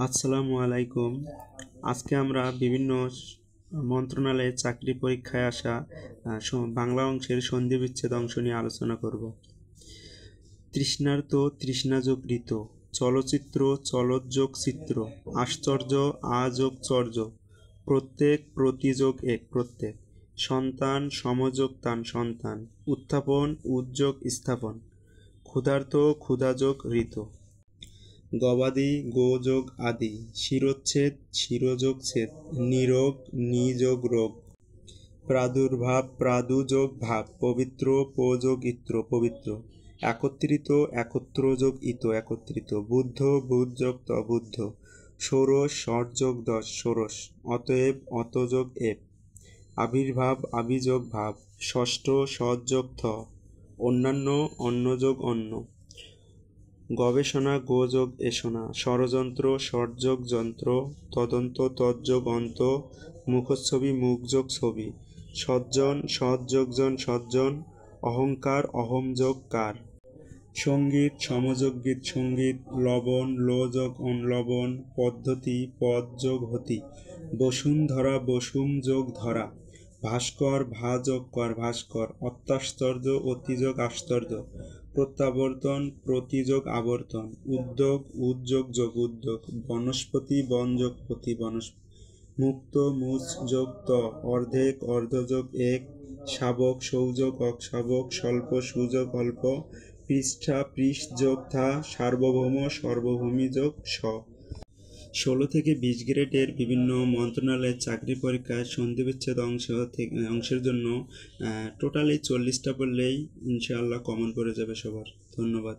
আসসালামু আলাইকুম। আজকে আমরা বিভিন্ন মন্ত্রণালয়ে চাকরি পরীক্ষায় আসা বাংলা অংশের সন্ধি বিচ্ছেদ অংশ নিয়ে আলোচনা করব। তৃষ্ণার্ত তৃষ্ণাযোগ ঋত, চলচ্চিত্র চলৎযোগ চিত্র, আশ্চর্য আযোগ চর্য, প্রত্যেক প্রতিযোগ এক প্রত্যেক, সন্তান সমযোগ তান সন্তান, উত্থাপন উদ্যোগ স্থাপন, ক্ষুধার্ত ক্ষুধাযোগ ঋত, গবাদি গোযোগ আদি, শিরোচ্ছেদ শিরোযোগ ছেদ, নিরোগ নিযোগ রোগ, প্রাদুর্ভাব প্রাদুযোগ ভাব, পবিত্র পযোগ ইত্র পবিত্র, একত্রিত একত্রযোগ ইত একত্রিত, বুদ্ধ বুধযোগ ত বুদ্ধ, ষোড়শ ষটযোগ দশ ষোড়শ, অতএব অতযোগ এব, আবির্ভাব আবিযোগ ভাব, ষষ্ঠ সৎযোগ থ, অন্যান্য অন্নযোগ অন্ন, গবেষণা গোযোগ এষণা, ষড়যন্ত্র ষড়যোগ যন্ত্র, তদন্ত তজ্যোগ অন্ত, মুখচ্ছবি মুখযোগ ছবি, সজ্জন সৎযোগজন সজ্জন, অহংকার অহমযোগ কার, সঙ্গীত সমযোগ গীত সঙ্গীত, লবণ লোযোগ লবণ, পদ্ধতি পদযোগ হতি, বসুন্ধরা বসুম যোগ ধরা, ভাস্কর ভাযোগ কর ভাস্কর, অত্যাশ্চর্য অতিযোগ আশ্চর্য, প্রত্যাবর্তন প্রতিযোগ আবর্তন, উদ্যোগ উদ্যোগ যোগ উদ্যোগ, বনস্পতি বনযোগ পতি বনস্পতি, মুক্ত মুচ যোগ ত, অর্ধেক অর্ধযোগ এক, শাবক সৌযোগ অকশাবক, স্বল্প সুযোগ অল্প, পৃষ্ঠা পৃষ্ঠ যোগ থা, সার্বভৌম সার্বভৌমী যোগ স। 16 থেকে 20 গ্রেডের বিভিন্ন মন্ত্রণালয়ের চাকরি পরীক্ষায় সন্ধিবিচ্ছেদ অংশের জন্য টোটালি 40টা পড়লেই ইনশাআল্লাহ কমন পড়ে যাবে সবার। ধন্যবাদ।